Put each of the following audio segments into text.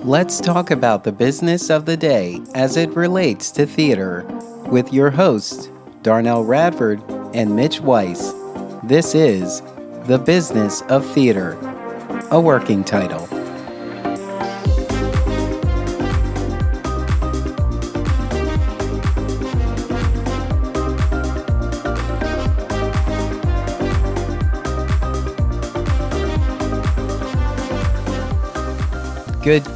Let's talk about the business of the day as it relates to theater with your hosts, Darnell Radford and Mitch Weiss. This is The Business of Theater, a working title. Good.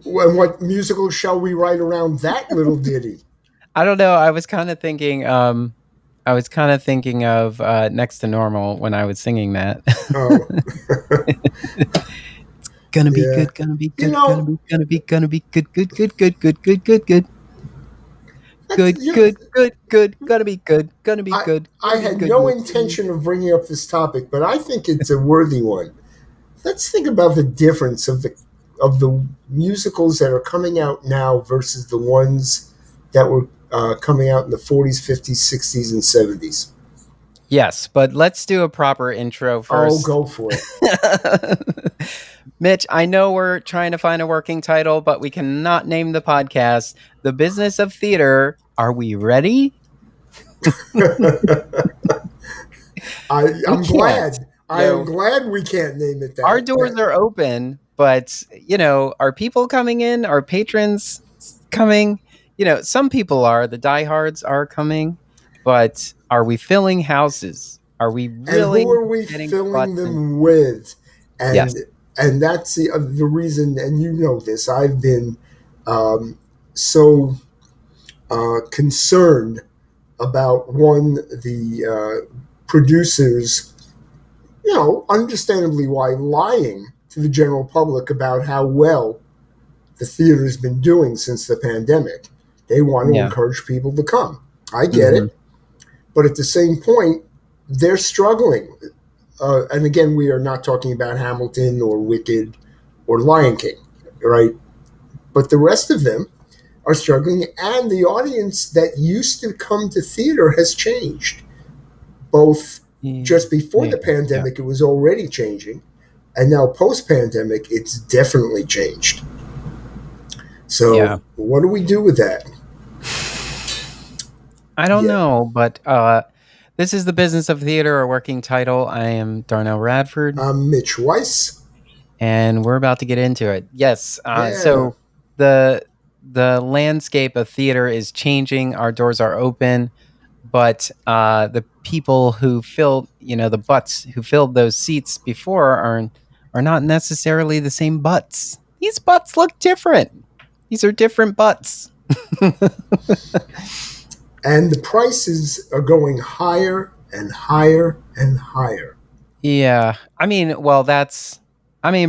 And what musical shall we write around that little ditty? I don't know. I was kind of thinking of Next to Normal when I was singing that. Oh, Gonna be yeah. good, gonna be You good, know, gonna be good. Good, gonna be good, I good, I had no intention of bringing up this topic, but I think it's a worthy one. Let's think about the difference of the musicals that are coming out now versus the ones that were coming out in the 40s, 50s, 60s, and 70s. Yes, but let's do a proper intro Oh, first. go for it. Mitch, I know we're trying to find a working title, but we cannot name the podcast The Business of Theater. Are we ready? I'm glad. I am No. glad we can't name it that. Our doors are open, but, are people coming in? Are patrons coming? Some people are. The diehards are coming, but are we filling houses? Are we And really who are we getting filling butts in? them with? Yes. And that's the reason. And you know this. I've been so concerned about the producers, understandably why lying to the general public about how well the theater's been doing since the pandemic. They want to encourage people to come. I get it. But at the same point, they're struggling. And again, we are not talking about Hamilton or Wicked or Lion King, right? But the rest of them are struggling, and the audience that used to come to theater has changed. Both just before the pandemic, it was already changing, and now post-pandemic, it's definitely changed. So what do we do with that? I don't know, but this is The Business of Theater, a working title. I am Darnell Radford. I'm Mitch Weiss. And we're about to get into it. Yes. So the landscape of theater is changing. Our doors are open, but the people who filled, the butts who filled those seats before are not necessarily the same butts. These butts look different. These are different butts. And the prices are going higher and higher and higher. Yeah.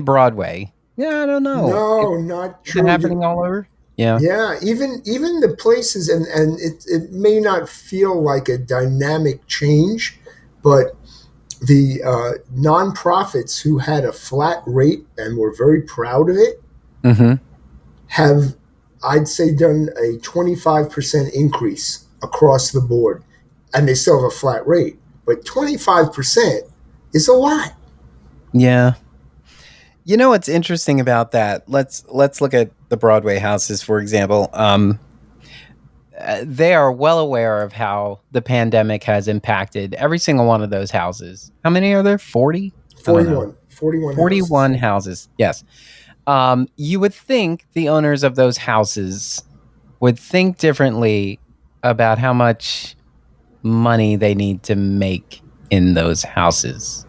Broadway. Yeah, I don't know. No, not true. Is it happening all over? Yeah. Yeah, even the places, and it may not feel like a dynamic change, but the nonprofits who had a flat rate and were very proud of it have, I'd say, done a 25% increase across the board. And they still have a flat rate, but 25% is a lot. Yeah. You know what's interesting about that? Let's look at the Broadway houses, for example. They are well aware of how the pandemic has impacted every single one of those houses. How many are there? 40? 41 houses. Yes. You would think the owners of those houses would think differently about how much money they need to make in those houses.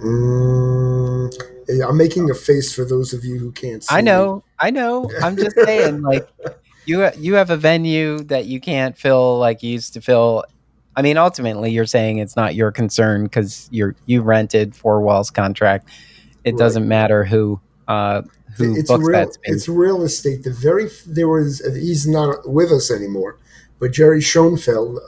I'm making a face for those of you who can't see. I know. I'm just saying, like, you have a venue that you can't fill like you used to fill. I mean, ultimately, you're saying it's not your concern because you rented 4 walls contract. It doesn't matter who it's books that space. It's real estate. He's not with us anymore, but Jerry Schoenfeld,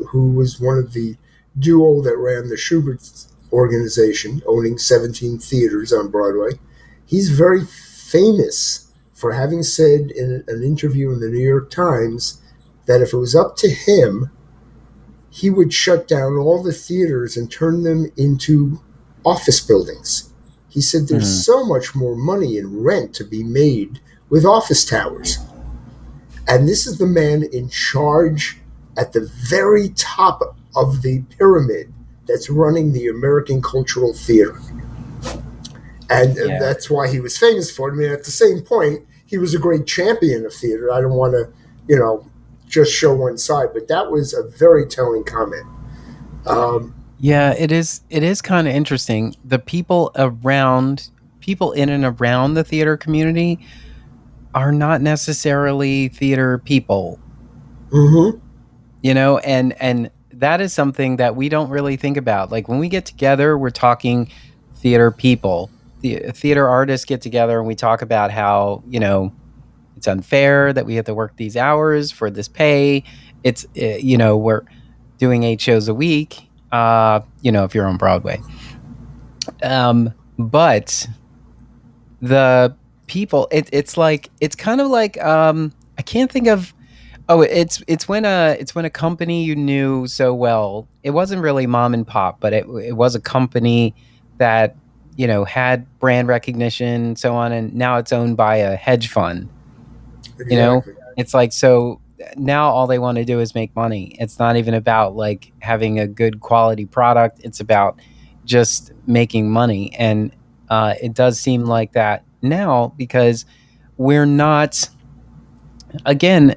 who was one of the duo that ran the Schubert organization, owning 17 theaters on Broadway, he's very famous for having said in an interview in the New York Times that if it was up to him, he would shut down all the theaters and turn them into office buildings. He said there's Mm. so much more money in rent to be made with office towers. And this is the man in charge at the very top of the pyramid that's running the American Cultural Theater. And Yeah. that's why he was famous for it. I mean, at the same point, he was a great champion of theater. I don't want to, just show one side, but that was a very telling comment. Yeah, it is. It is kind of interesting. The people in and around the theater community are not necessarily theater people, Mm-hmm. and that is something that we don't really think about. Like when we get together, we're talking theater people. The theater artists get together and we talk about how, it's unfair that we have to work these hours for this pay. It's we're doing 8 shows a week, if you're on Broadway. But the people, it's kind of like, I can't think of. Oh, it's when a company you knew so well. It wasn't really mom and pop, but it was a company that had brand recognition, so on, and now it's owned by a hedge fund. You know, Exactly. it's like, so now all they want to do is make money. It's not even about like having a good quality product. It's about just making money, and it does seem like that now because we're not, again,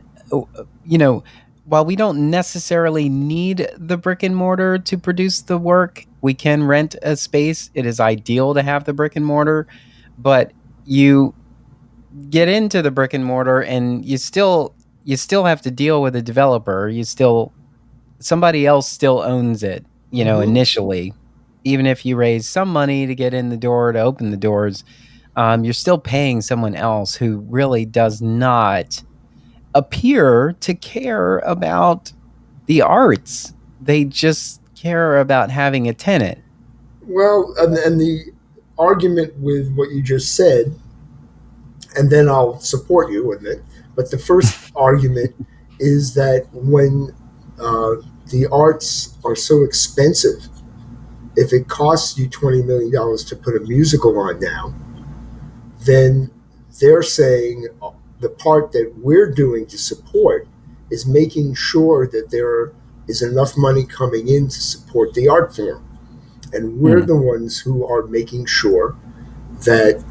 you know, while we don't necessarily need the brick and mortar to produce the work, we can rent a space. It is ideal to have the brick and mortar, but you get into the brick and mortar and you still have to deal with a developer. Somebody else still owns it, Mm-hmm. initially. Even if you raise some money to get in the door to open the doors, you're still paying someone else who really does not appear to care about the arts. They just care about having a tenant. Well, and the argument with what you just said, and then I'll support you with it. But the first argument is that when uh, the arts are so expensive, if it costs you $20 million to put a musical on now, then they're saying the part that we're doing to support is making sure that there is enough money coming in to support the art form. And we're Hmm. the ones who are making sure that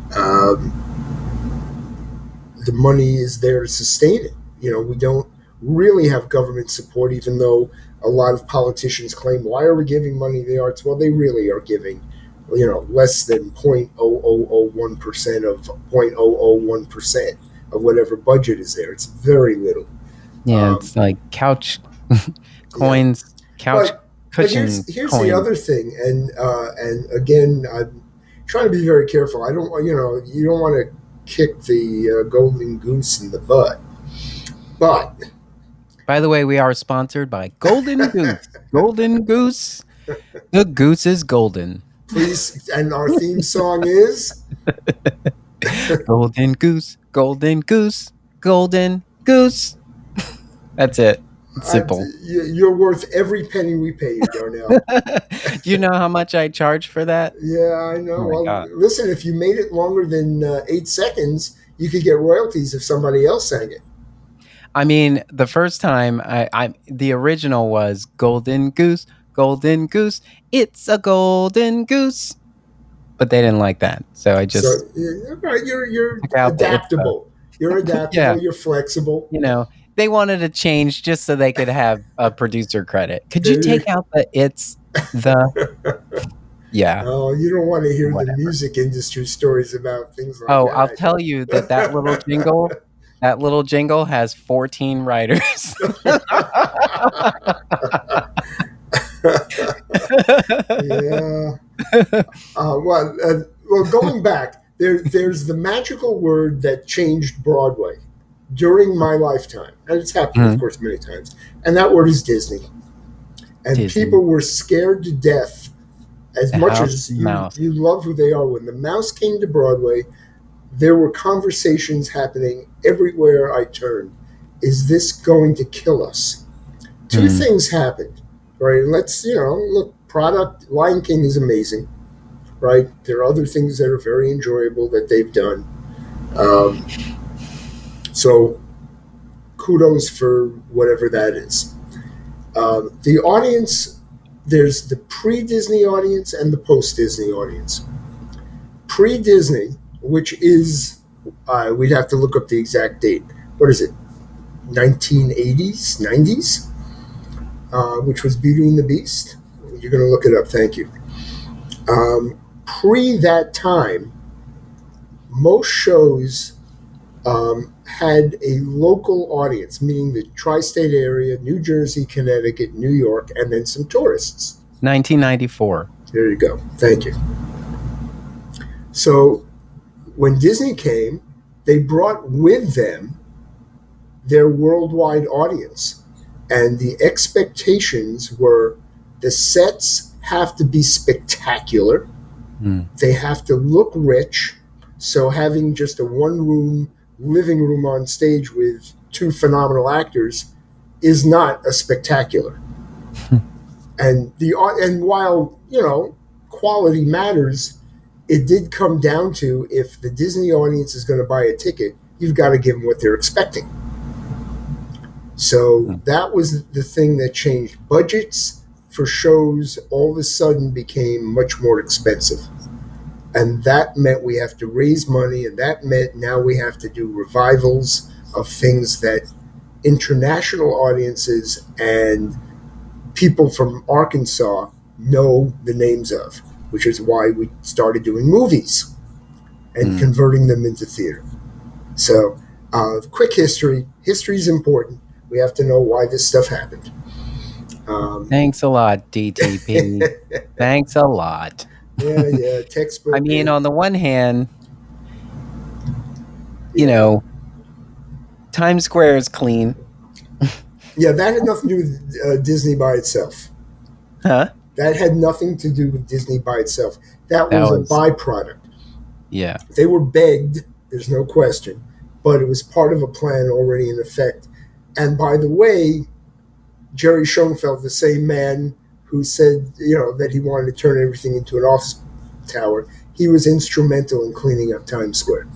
the money is there to sustain it. We don't really have government support, even though a lot of politicians claim, why are we giving money to the arts? Well, they really are giving, less than 0.0001% of 0.001% of whatever budget is there. It's very little. Yeah, Um, it's like couch yeah. coins, couch But cushion here's the coins. other thing, and again, I'm trying to be very careful. I don't, you don't want to kick the golden goose in the butt, but By the way, we are sponsored by Golden Goose. Golden Goose. The goose is golden. please, and our theme song is, Golden goose, golden goose, golden goose. That's it. It's uh, simple. you're worth every penny we pay you, Darnell. Do you know how much I charge for that? Yeah, I Oh know. my Well, god. listen, if you made it longer than 8 seconds, you could get royalties if somebody else sang it. I mean, the first time the original was golden goose, golden goose. It's a golden goose. But they didn't like that. So I So just yeah, right, you're took out the it's a. adaptable. You're Yeah, adaptable. You're flexible. you know, they wanted to change just so they could have a producer credit. Could you There take out the it's the yeah, Oh, you don't want to hear the whatever. music industry stories about things like Oh, I'll that. tell you that little jingle has 14 writers. Yeah. Well, going back, there's the magical word that changed Broadway during my lifetime, and it's happened, of Mhm. course, many times. And that word is Disney. And Disney, people were scared to death. As the much House as of you Mouse. you love who they are, when the mouse came to Broadway, there were conversations happening everywhere I turned. Is this going to kill us? Two Mm, things happened. right? And let's, look, product, Lion King is amazing, right? There are other things that are very enjoyable that they've done. Um, so kudos for whatever that is. The audience, there's the pre-Disney audience and the post-Disney audience. Pre-Disney, which is, we'd have to look up the exact date. What is it? 1980s, 90s, which was Beauty and the Beast. You're going to look it up. Thank you. Pre that time, most shows had a local audience, meaning the tri-state area, New Jersey, Connecticut, New York, and then some tourists. 1994. There you go. Thank you. So when Disney came, they brought with them their worldwide audience. And the expectations were the sets have to be spectacular. They have to look rich. So having just a one-room living room on stage with two phenomenal actors is not a spectacular. And while, quality matters, it did come down to, if the Disney audience is going to buy a ticket, you've got to give them what they're expecting. So that was the thing that changed. Budgets for shows all of a sudden became much more expensive. And that meant we have to raise money, and that meant now we have to do revivals of things that international audiences and people from Arkansas know the names of, which is why we started doing movies and converting them into theater. So, quick history. History is important. We have to know why this stuff happened. Thanks a lot, DTP. Thanks a lot. Yeah, textbook. I mean, on the one hand, Times Square is clean. Yeah, that had nothing to do with Disney by itself. Huh? That had nothing to do with Disney by itself. That was a byproduct. Yeah. They were begged, there's no question, but it was part of a plan already in effect. And by the way, Jerry Schoenfeld, the same man who said, that he wanted to turn everything into an office tower, he was instrumental in cleaning up Times Square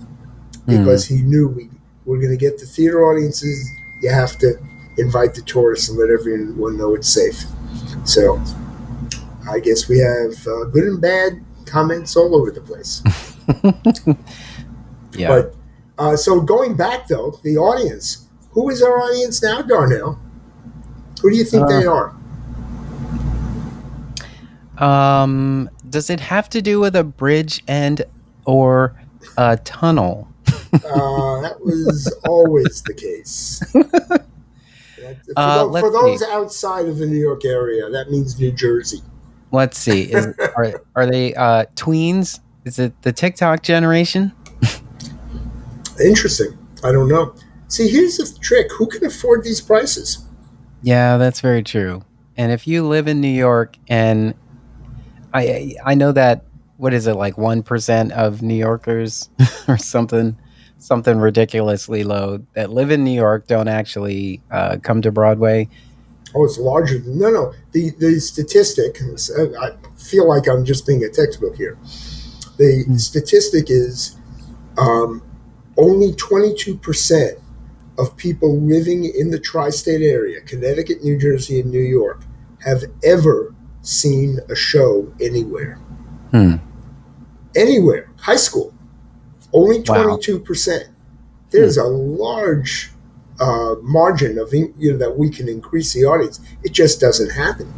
because he knew we're going to get the theater audiences. You have to invite the tourists and let everyone know it's safe. So I guess we have good and bad comments all over the place. Yeah. But so going back, though, the audience. Who is our audience now, Darnell? Who do you think they are? Does it have to do with a bridge or a tunnel? That was always the case. For those outside of the New York area, that means New Jersey. Let's see. Are they tweens? Is it the TikTok generation? Interesting. I don't know. See, here's the trick. Who can afford these prices? Yeah, that's very true. And if you live in New York, and I know that, what is it, like 1% of New Yorkers or something ridiculously low that live in New York don't actually come to Broadway. Oh, it's larger than the statistic. I feel like I'm just being a textbook here. The statistic is only 22% of people living in the tri-state area, Connecticut, New Jersey, and New York, have ever seen a show anywhere. Anywhere. High school. Only 22%. Wow. There's a large margin of that we can increase the audience. It just doesn't happen.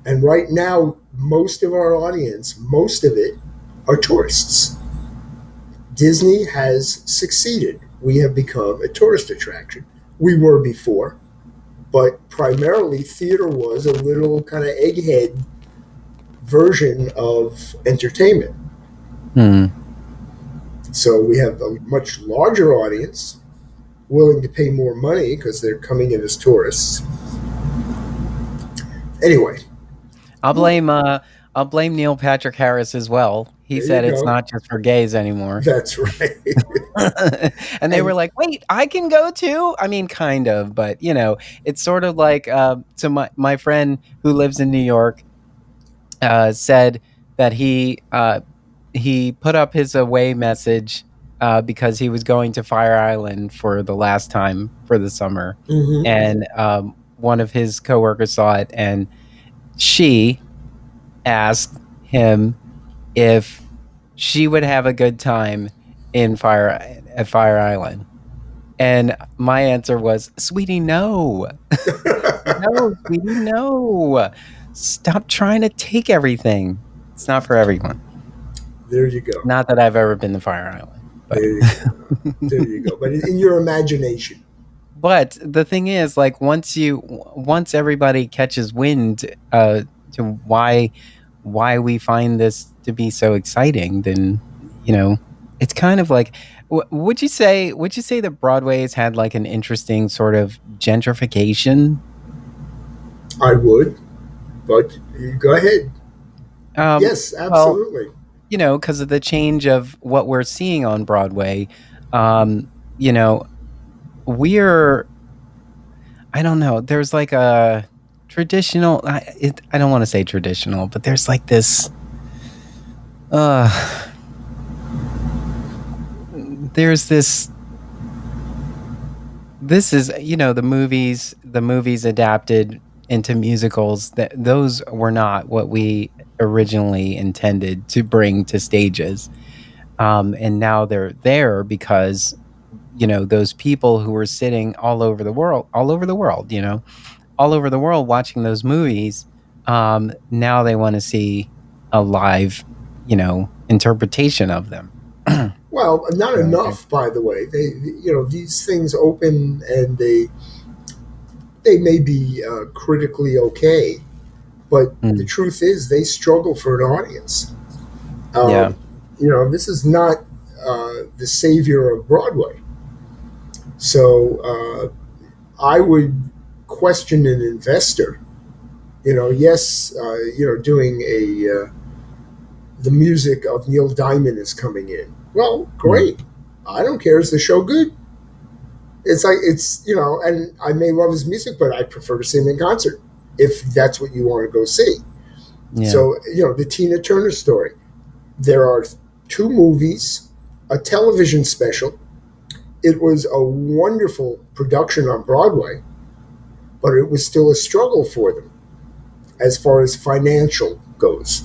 And right now, most of our audience, most of it, are tourists. Disney has succeeded. We have become a tourist attraction. We were before, but primarily theater was a little kind of egghead version of entertainment. So we have a much larger audience willing to pay more money because they're coming in as tourists. Anyway, I'll blame I'll blame Neil Patrick Harris as well. He There you said it's go. not just for gays anymore. That's right. And they were And like, "Wait, I can go too?" I mean, kind of, but it's sort of like so my friend who lives in New York said that he put up his away message because he was going to Fire Island for the last time for the summer, mhm. and one of his coworkers saw it, and she asked him if she would have a good time in Fire Island. And my answer was, "Sweetie, no. No, sweetie, no. Stop trying to take everything. It's not for everyone." There you go. Not that I've ever been to Fire Island, but There you go. There you go. But in your imagination, but the thing is, like, once everybody catches wind to why we find this to be so exciting, then it's kind of like, would you say that Broadway has had like an interesting sort of gentrification? I would. But you go ahead. Yes, Well, absolutely. because of the change of what we're seeing on Broadway, um, you know, we're I don't know. There's like a traditional. I don't want to say traditional, but there's like this. Uh, there's this. This is the movies adapted into musicals. That those were not what we originally intended to bring to stages, and now they're there because those people who were sitting all over the world watching those movies, now they want to see a live, interpretation of them. Well, not So, okay. enough, by the way. These things open and they may be critically okay, but the Mm, truth is they struggle for an audience. yeah. Um, this is not the savior of Broadway. So I would question an investor. Yes, doing the music of Neil Diamond is coming in. Well, Mm, great. I don't care. Is the show good? It's and I may love his music, but I prefer to see him in concert if that's what you want to go see. yeah. So, the Tina Turner story. There are two movies, a television special. It was a wonderful production on Broadway, but it was still a struggle for them as far as financial goes.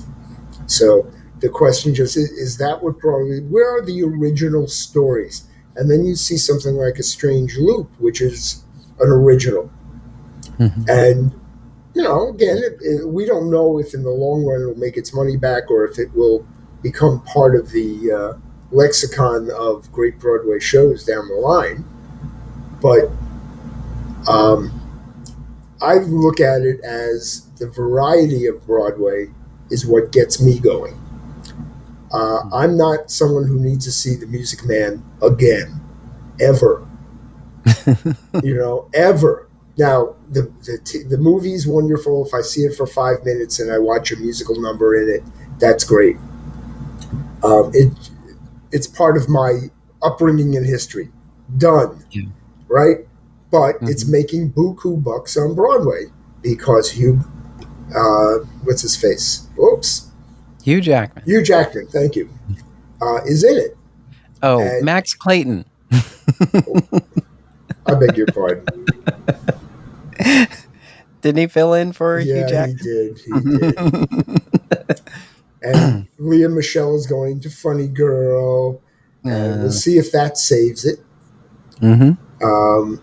So the question just is that what Broadway, where are the original stories? And then you see something like A Strange Loop, which is an original. Mhm. And, again, we don't know if in the long run it'll make its money back or if it will become part of the lexicon of great Broadway shows down the line. But um, I look at it as the variety of Broadway is what gets me going. I'm not someone who needs to see The Music Man again, ever. Ever. Now, the movie's wonderful. If I see it for 5 minutes and I watch a musical number in it, that's great. It it's part of my upbringing and history. Done, Yeah. right? But it's Mhm. making buku bucks on Broadway because what's his face? Oops, Hugh Jackman. Hugh Jackman. Thank you. Is in it, Oh, and Max Clayton. oh, I beg your pardon. Didn't he fill in for Hugh Yeah, he Jackman? did. He did. And Leah Michelle is going to Funny Girl, and we'll uh, see if that saves it. mhm. Um,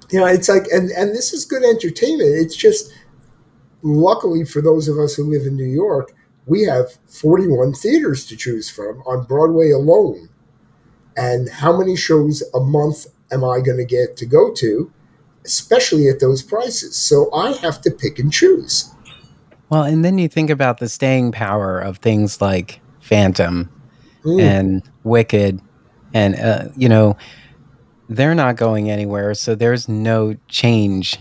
it's like, and this is good entertainment. It's just, luckily for those of us who live in New York, we have 41 theaters to choose from on Broadway alone. And how many shows a month am I going to get to go to, especially at those prices? So I have to pick and choose. Well, and then you think about the staying power of things like Phantom Mm, and Wicked, and they're not going anywhere, so there's no change.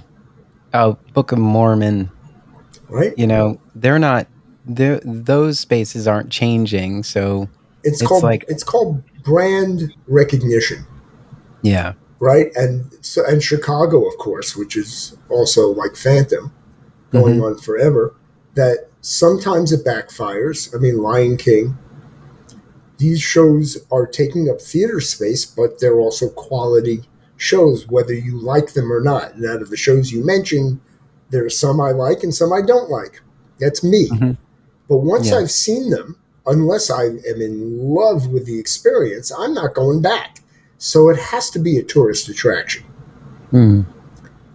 Oh, Book of Mormon, right? they're not those spaces aren't changing. So it's like, it's called brand recognition, yeah. right? And Chicago, of course, which is also like Phantom, going Hmm. on forever. That sometimes it backfires. I mean, Lion King. These shows are taking up theater space, but they're also quality shows, whether you like them or not. And out of the shows you mentioned, there are some I like and some I don't like. That's me. Hmm. But once Yeah. I've seen them, unless I am in love with the experience, I'm not going back. So it has to be a tourist attraction, Mm.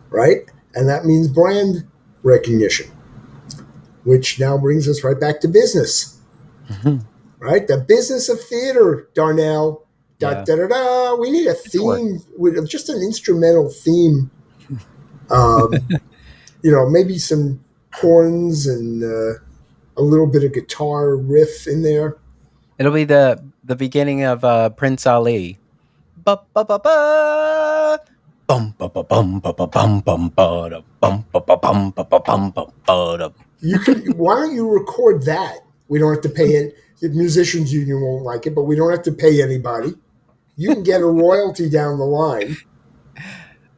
right? And that means brand recognition, which now brings us right back to business, Hmm. right? The business of theater, Darnell. Da, Yeah. da, da, da. We need a It's work. theme, with just an instrumental theme. Um, maybe some horns and a little bit of guitar riff in there. It'll be the beginning of Prince Ali. Ba ba ba ba. Bum ba ba bum ba ba bum bum ba da bum ba ba bum ba ba bum ba ba da. You can. Why don't you record that? We don't have to pay it. The musicians union won't like it, but we don't have to pay anybody. You can get a royalty down the line.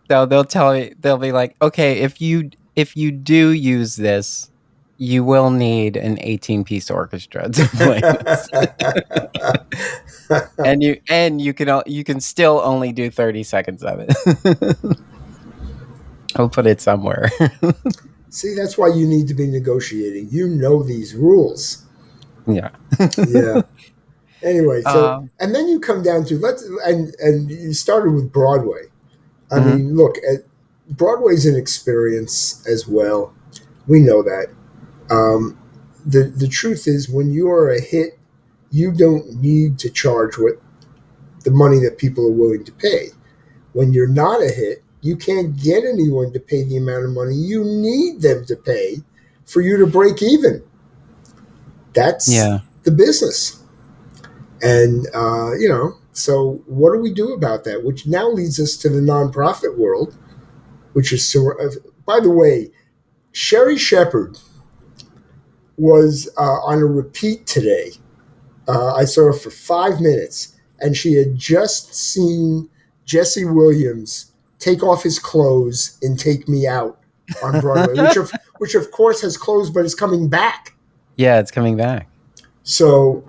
So they'll tell you, they'll be like, okay, if you do use this, you will need an 18-piece orchestra to play this. You can still only do 30 seconds of it. I'll put it somewhere. See, that's why you need to be negotiating. You know these rules. Yeah. Yeah. Anyway, so Um, and then you come down to and you started with Broadway. I mhm. mean, look, Broadway's an experience as well. We know that. Um, the truth is, when you are a hit, you don't need to charge what the money that people are willing to pay. When you're not a hit, you can't get anyone to pay the amount of money you need them to pay for you to break even. That's Yeah. the business. And, so what do we do about that? Which now leads us to the nonprofit world, which is so. By the way, Sherry Shepard was on a repeat today. I saw her for 5 minutes, and she had just seen Jesse Williams take off his clothes and Take Me Out on Broadway, which of course has closed, but is coming back. Yeah, it's coming back. So,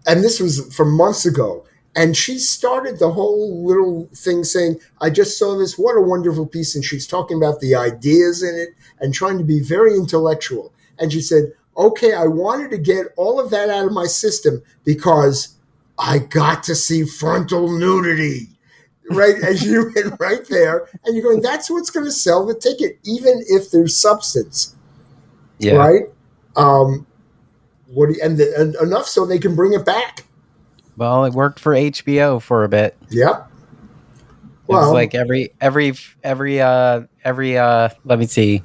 and this was from months ago. And she started the whole little thing saying, I just saw this. What a wonderful piece. And she's talking about the ideas in it and trying to be very intellectual. And she said, okay, I wanted to get all of that out of my system because I got to see frontal nudity. Right as you went right there. And you're going, that's what's going to sell the ticket, even if there's substance. Yeah. Right? And enough so they can bring it back. Well, it worked for HBO for a bit. Yep. It was Well, like every let me see.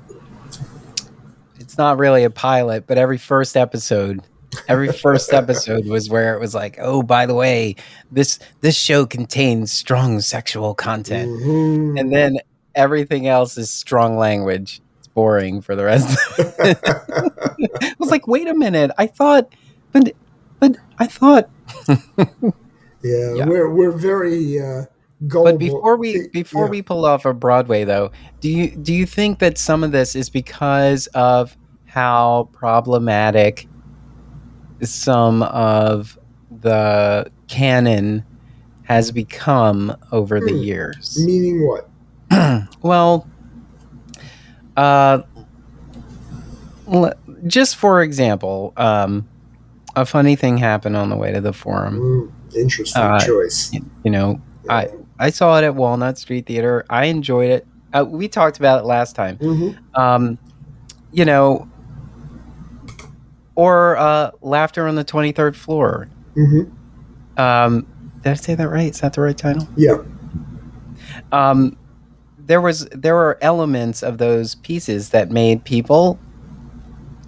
It's not really a pilot, but every first episode was where it was like, "Oh, by the way, this show contains strong sexual content." And mm-hmm. then everything else is strong language. It's boring for the rest of it. I was like, "Wait a minute. But I thought." Yeah, Yeah. we're very But gullible. before Yeah. we pull off of Broadway though, do you think that some of this is because of how problematic some of the canon has become over the years? Meaning what? Well, uh, just for example, a funny thing happened on the way to the forum. Interesting Uh, choice. you know, Yeah. I saw it at Walnut Street Theater. I enjoyed it. We talked about it last time. Mm-hmm. Um, you know, or Laughter on the 23rd Floor. Mm-hmm. Um, did I say that right? Is that the right title? Yeah. Um, there were elements of those pieces that made people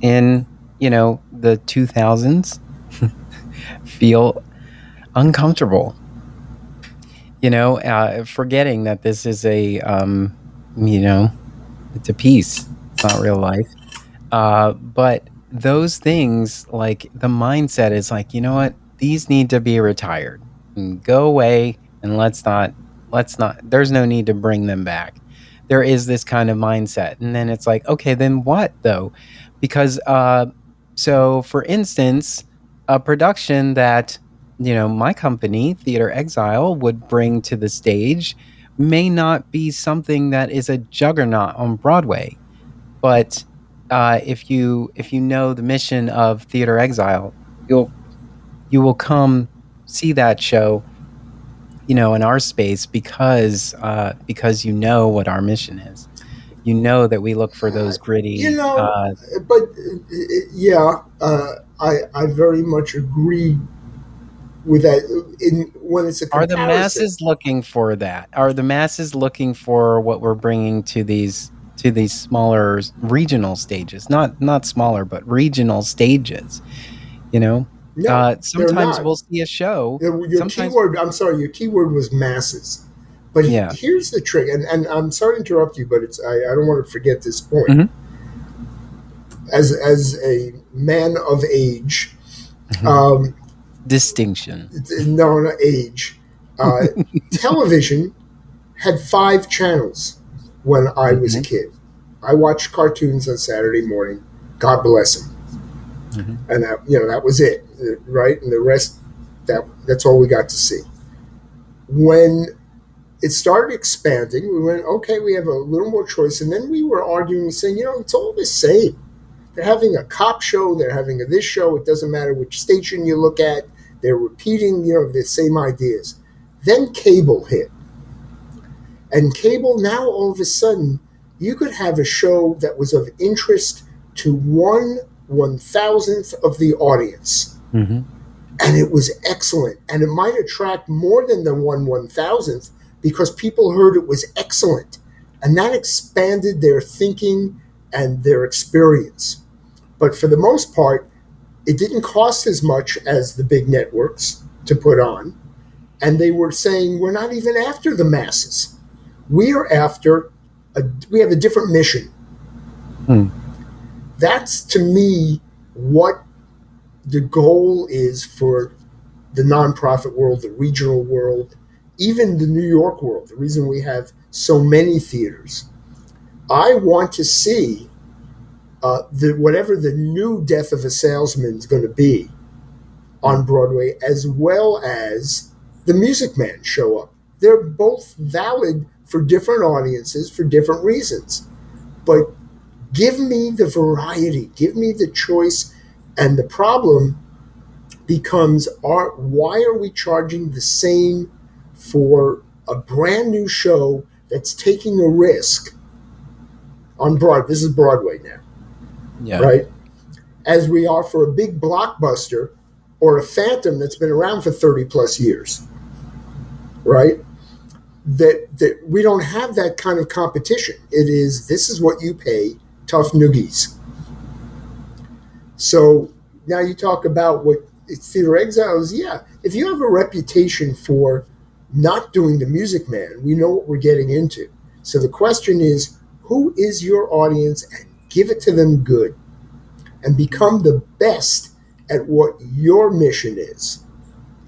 in the 2000s feel uncomfortable. Forgetting that this is it's a piece. It's not real life. But those things, like the mindset is like, you know what? These need to be retired and go away, and let's not there's no need to bring them back. There is this kind of mindset. And then it's like, okay, then what though? Because so for instance, a production that, my company, Theater Exile, would bring to the stage may not be something that is a juggernaut on Broadway. But if you know the mission of Theater Exile, you will come see that show, in our space because you know what our mission is. You know that we look for those You gritty. know, but yeah, I very much agree with that. In when it's a Are the comparison, masses looking for that? Are the masses looking for what we're bringing to these smaller regional stages? Not smaller, but regional stages. You know, no, they're sometimes not. we'll see a show. Your Sometimes, keyword, I'm sorry, your keyword was masses. But yeah. here's the trick, and I'm sorry to interrupt you, but I don't want to forget this point. Mhm. As a man of age, Mhm. um, Distinction. no, not age, uh, television had 5 channels when I was a Mhm. kid. I watched cartoons on Saturday morning. God bless them, Mhm. and that was it, right? And the rest, that's all we got to see. When it started expanding, we went, okay, we have a little more choice, and then we were arguing, saying, it's all the same. They're having a cop show, they're having this show. It doesn't matter which station you look at. They're repeating, the same ideas. Then cable hit. And cable, now all of a sudden, you could have a show that was of interest to 1/1000th of the audience. Mhm. And it was excellent. And it might attract more than the 1/1000th because people heard it was excellent. And that expanded their thinking and their experience. But for the most part, it didn't cost as much as the big networks to put on. And they were saying, we're not even after the masses. We are after, we have a different mission. Mm. That's to me what the goal is for the nonprofit world, the regional world, even the New York world. The reason we have so many theaters. I want to see whatever the new Death of a Salesman is going to be on Mm. Broadway, as well as the Music Man show up. They're both valid for different audiences for different reasons. But give me the variety, give me the choice. And the problem becomes, why are we charging the same for a brand new show that's taking a risk on Broadway? This is Broadway now, Yeah. right? As we are for a big blockbuster or a Phantom that's been around for 30 plus years, right? That we don't have that kind of competition. It is, this is what you pay, tough noogies. So now you talk about what Theater Exiles. Yeah, if you have a reputation for not doing the Music Man, we know what we're getting into. So the question is, who is your audience, and give it to them good, and become the best at what your mission is.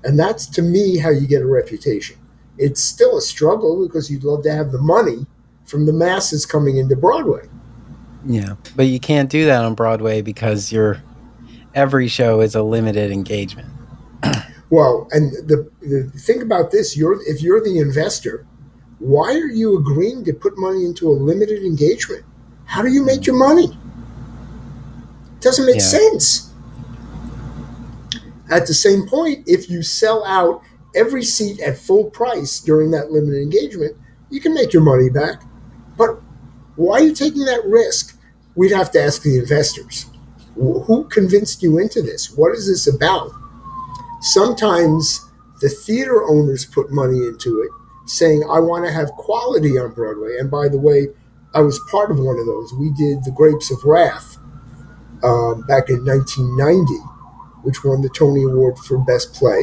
And that's, to me, how you get a reputation. It's still a struggle because you'd love to have the money from the masses coming into Broadway. Yeah. But you can't do that on Broadway because every show is a limited engagement. Well, and the think about this: if you're the investor, why are you agreeing to put money into a limited engagement? How do you make Mm. your money? It doesn't make Yeah. sense. At the same point, if you sell out every seat at full price during that limited engagement, you can make your money back. But why are you taking that risk? We'd have to ask the investors. Who convinced you into this? What is this about? Sometimes the theater owners put money into it, saying, I want to have quality on Broadway. And by the way, I was part of one of those. We did The Grapes of Wrath back in 1990, which won the Tony Award for Best Play,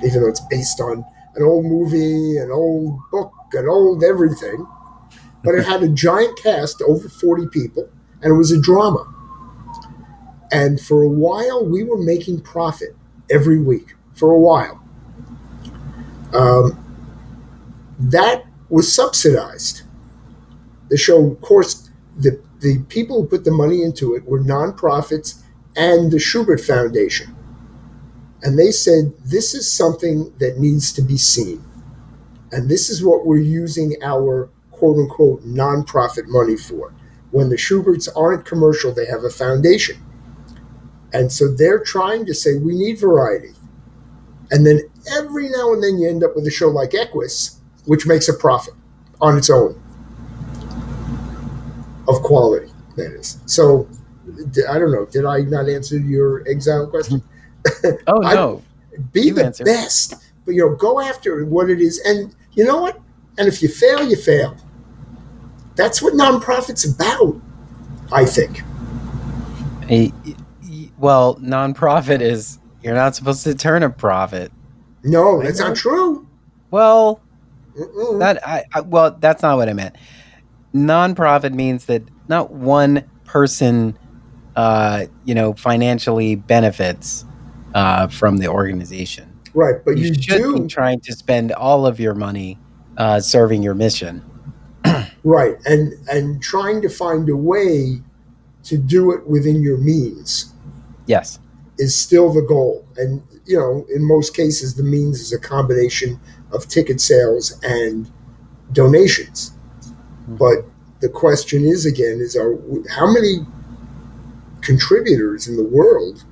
even though it's based on an old movie, an old book, an old everything. But it had a giant cast, over 40 people, and it was a drama. And for a while, we were making profit every week. For a while, um, that was subsidized. The show, of course, the people who put the money into it were nonprofits and the Schubert Foundation. And they said, this is something that needs to be seen. And this is what we're using our quote unquote nonprofit money for. When the Schuberts aren't commercial, they have a foundation. And so they're trying to say, we need variety. And then every now and then you end up with a show like Equus, which makes a profit on its own of quality, that is. So I don't know. Did I not answer your exile question? Oh, no. Be You've the answered. Best, but go after what it is. And you know what? And if you fail, you fail. That's what nonprofit's about, I think. Well, nonprofit is, you're not supposed to turn a profit. No, that's not true. Well, that's not what I meant. Nonprofit means that not one person, financially benefits from the organization. Right, but you should be trying to spend all of your money serving your mission. Right, and trying to find a way to do it within your means. Yes, is still the goal. And in most cases, the means is a combination of ticket sales and donations. Mm-hmm. But the question is, again, how many contributors in the world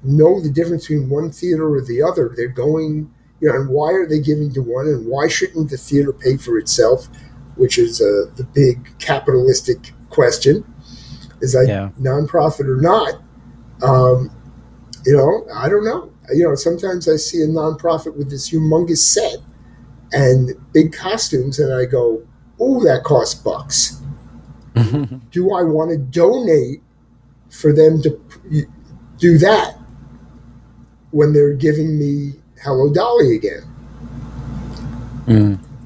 know the difference between one theater or the other? They're going, and why are they giving to one, and why shouldn't the theater pay for itself, which is the big capitalistic question. Is that nonprofit or not? I don't know. Sometimes I see a nonprofit with this humongous set and big costumes, and I go, "Oh, that costs bucks." Do I want to donate for them to do that when they're giving me Hello Dolly again?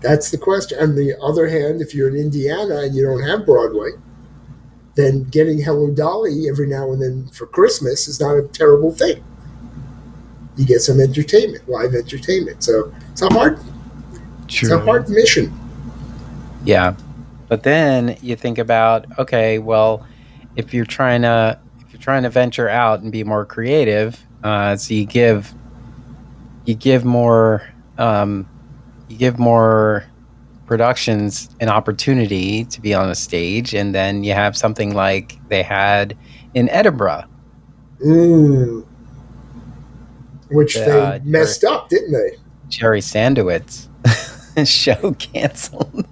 That's the question. On the other hand, if you're in Indiana and you don't have Broadway, then getting Hello Dolly every now and then for Christmas is not a terrible thing. You get some entertainment, live entertainment. So it's a hard mission. Yeah. But then you think about, okay, well, if you're trying to venture out and be more creative, so you give more productions an opportunity to be on a stage, and then you have something like they had in Edinburgh. Which they messed up, didn't they? Jerry Sadowitz show canceled.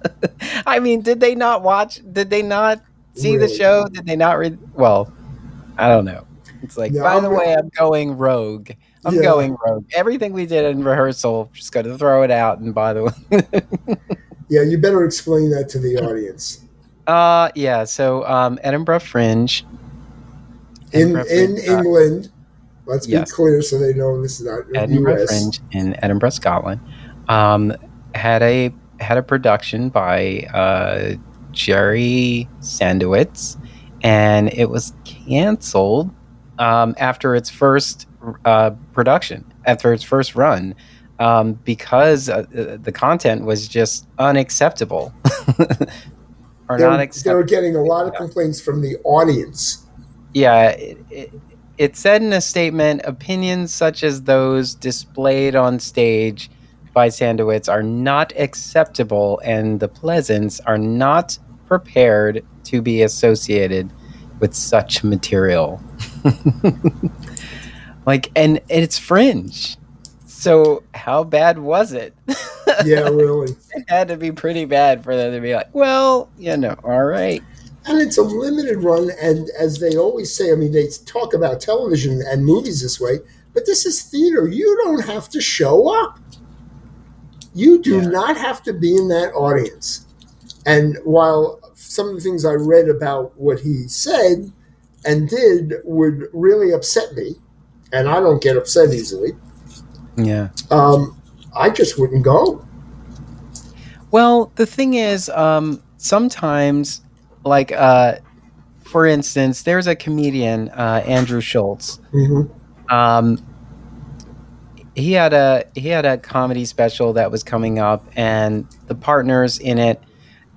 I mean, did they not see the show? Did they not read? Well, I don't know. It's like, by the way, I'm going rogue. Going rogue. Everything we did in rehearsal, just going to throw it out. And by the way, yeah, you better explain that to the audience. Yeah. So, Edinburgh Fringe in England. Let's be clear, so they know this is not Edinburgh US. Fringe in Edinburgh, Scotland. Had a production by Jerry Sadowitz, and it was canceled after its first production, after its first run, because the content was just unacceptable. They were getting a lot of complaints from the audience. Yeah, it said in a statement, opinions such as those displayed on stage by Sadowitz are not acceptable, and the Pleasants are not prepared to be associated with such material. And it's Fringe. So how bad was it? Yeah, really. It had to be pretty bad for them to be like, well, all right. And it's a limited run, and as they always say, I mean, they talk about television and movies this way, but this is theater. You don't have to show up. You do not have to be in that audience. And while some of the things I read about what he said and did would really upset me, and I don't get upset easily, I just wouldn't go. Well, the thing is, sometimes, for instance, there's a comedian, Andrew Schultz. Mm-hmm. Um, he had a comedy special that was coming up, and the partners in it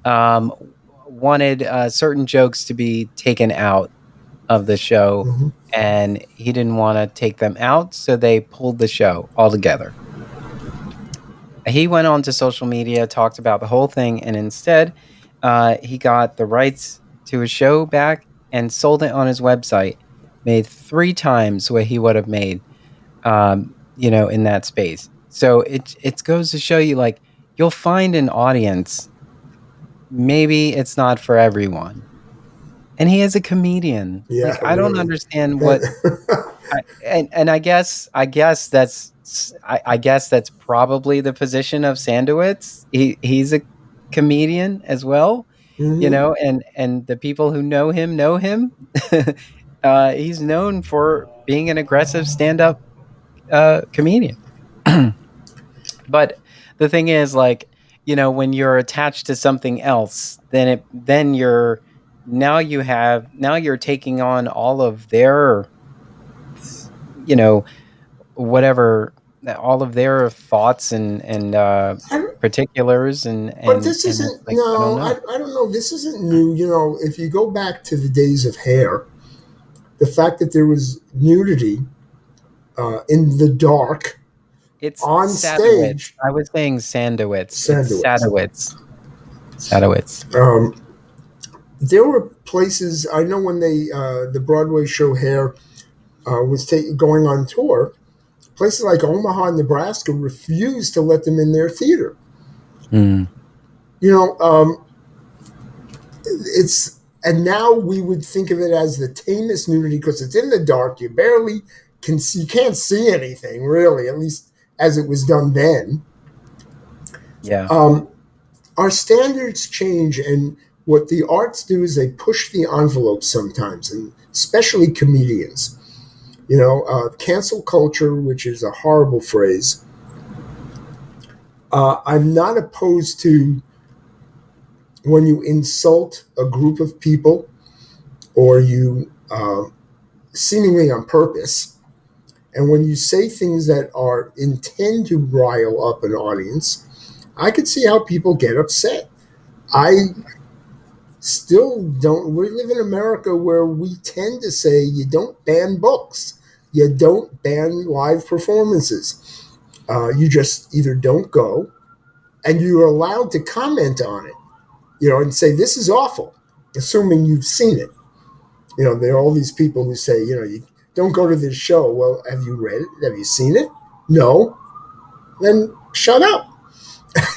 um, wanted certain jokes to be taken out of the show, Mm-hmm. and he didn't want to take them out, so they pulled the show altogether. He went on to social media, talked about the whole thing, and instead, he got the rights to his show back and sold it on his website. Made 3 times what he would have made, in that space. So it goes to show you, like, you'll find an audience. Maybe it's not for everyone, and he is a comedian. Yeah, Like, I don't really. understand what. That, And I guess that's probably the position of Sadowitz. He's a comedian as well, mm-hmm. and the people who know him know him. He's known for being an aggressive stand-up comedian. But the thing is, like, when you're attached to something else, then you're taking on all of their, you know, whatever, all of their thoughts and particulars, but and this and it's isn't, like, I don't no, know. I don't know. This isn't new. If you go back to the days of hair, the fact that there was nudity in the dark It's on Sadowitz. stage, I was saying Sandowitz. It's Sadowitz. Sadowitz. Sadowitz. Um, there were places, I know when the Broadway show Hair was going on tour, places like Omaha, Nebraska refused to let them in their theater. Mm. You know, it's and now we would think of it as the tamest nudity because it's in the dark. You barely can see, you can't see anything really, at least as it was done then. Yeah. Our standards change, and what the arts do is they push the envelope sometimes, and especially comedians. Cancel culture, which is a horrible phrase. I'm not opposed to when you insult a group of people or you seemingly on purpose, and when you say things that are intend to rile up an audience, I could see how people get upset. I still don't. We live in America where we tend to say you don't ban books, you don't ban live performances. You just either don't go, and you're allowed to comment on it, and say this is awful, assuming you've seen it. There are all these people who say, you don't go to this show. Well, have you read it? Have you seen it? No. Then shut up.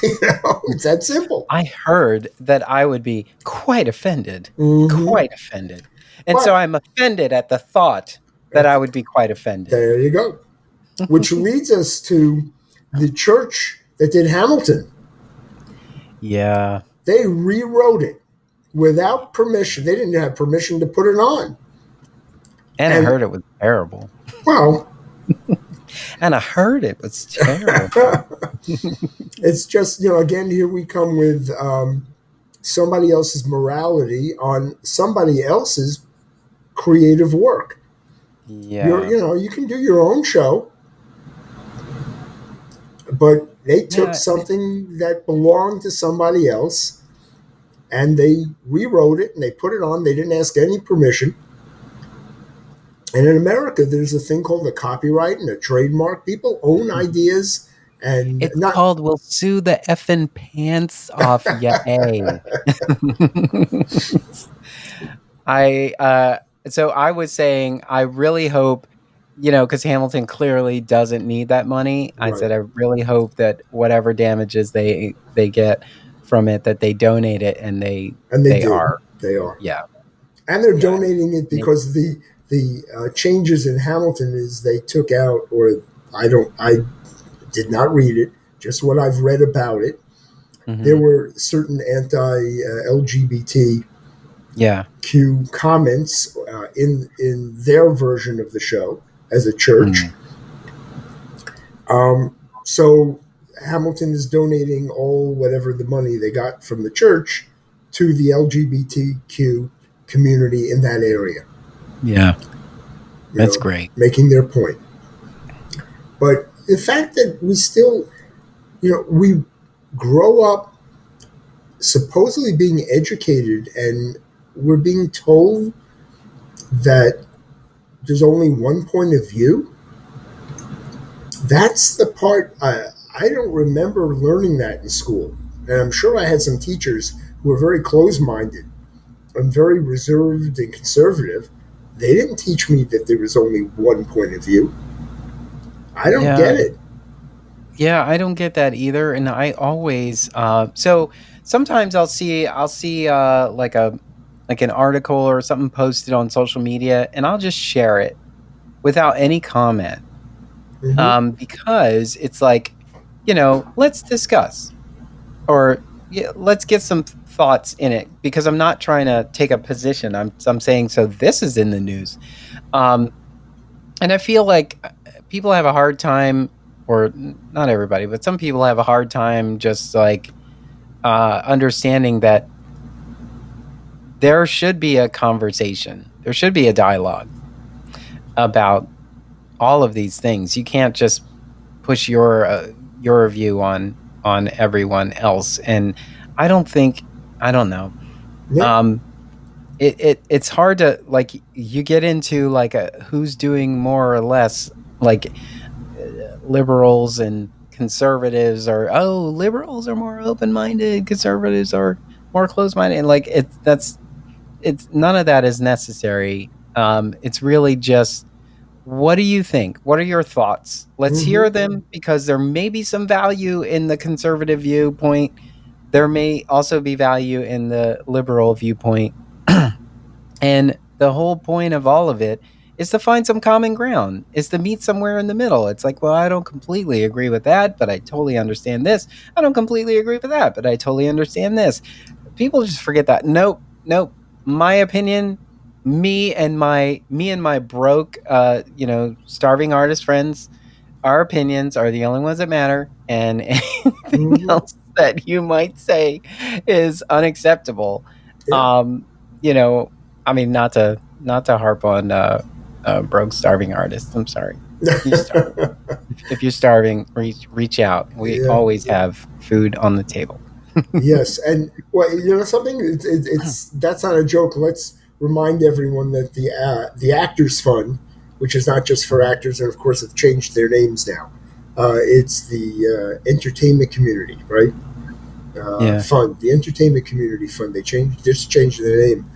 It's that simple. I heard that I would be quite offended. Mm-hmm. Quite offended. And so But I'm offended at the thought that I would be quite offended. there you go. Which leads us to the church that did Hamilton. Yeah. They rewrote it without permission. They didn't have permission to put it on. And I heard it was terrible. Well, and I heard it was terrible. It's just, again, here we come with somebody else's morality on somebody else's creative work. Yeah. You can do your own show, but they took something that belonged to somebody else and they rewrote it and they put it on. They didn't ask any permission. And in America, there's a thing called a copyright and a trademark. People own ideas, and it's called "We'll Sue the Effing Pants Off Ya." So I was saying, I really hope, because Hamilton clearly doesn't need that money. I Right. said, I really hope that whatever damages they get from it, that they donate it, and they are. They are. Yeah. And they're donating it because the changes in Hamilton is they took out, or I did not read it, just what I've read about it. Mm-hmm. There were certain anti-LGBT Q comments in their version of the show as a church. So Hamilton is donating all whatever the money they got from the church to the LGBTQ community in that area. Yeah, You that's know, great. making their point. But the fact that we still, we grow up supposedly being educated and we're being told that there's only one point of view. That's the part I don't remember learning that in school. And I'm sure I had some teachers who were very close minded and very reserved and conservative. They didn't teach me that there was only one point of view. I don't get Yeah, it. yeah, I don't get that either, and I always so sometimes I'll see like an article or something posted on social media, and I'll just share it without any comment, Mm-hmm. because it's like, let's discuss, or yeah, let's get some thoughts in it, because I'm not trying to take a position. I'm saying, so this is in the news. Um, and I feel like people have a hard time, or not everybody, but some people have a hard time just like understanding that there should be a conversation, there should be a dialogue about all of these things. You can't just push your view on everyone else. And I don't think, I don't know. Yeah. Um, it's hard to, like, you get into like a who's doing more or less, like liberals and conservatives, or, oh, liberals are more open-minded, conservatives are more closed-minded, and like it's none of that is necessary. It's really just, what do you think? What are your thoughts? Let's Mm-hmm. hear them, because there may be some value in the conservative viewpoint. There may also be value in the liberal viewpoint. And the whole point of all of it is to find some common ground, is to meet somewhere in the middle. It's like, well, I don't completely agree with that, but I totally understand this. I don't completely agree with that, but I totally understand this. People just forget that. Nope, nope. My opinion, me and my broke, starving artist friends, our opinions are the only ones that matter, and anything Mm-hmm. else that you might say is unacceptable. Yeah. Um, you know, I mean, not to harp on broke starving artists. I'm sorry. If you starve, if you're starving, reach out. We Yeah. always have food on the table. Yes, and well, something. It's that's not a joke. Let's remind everyone that the Actors Fund, which is not just for actors, and of course have changed their names now. It's the entertainment community, right? Yeah. Fund, the entertainment community fund. They changed their name.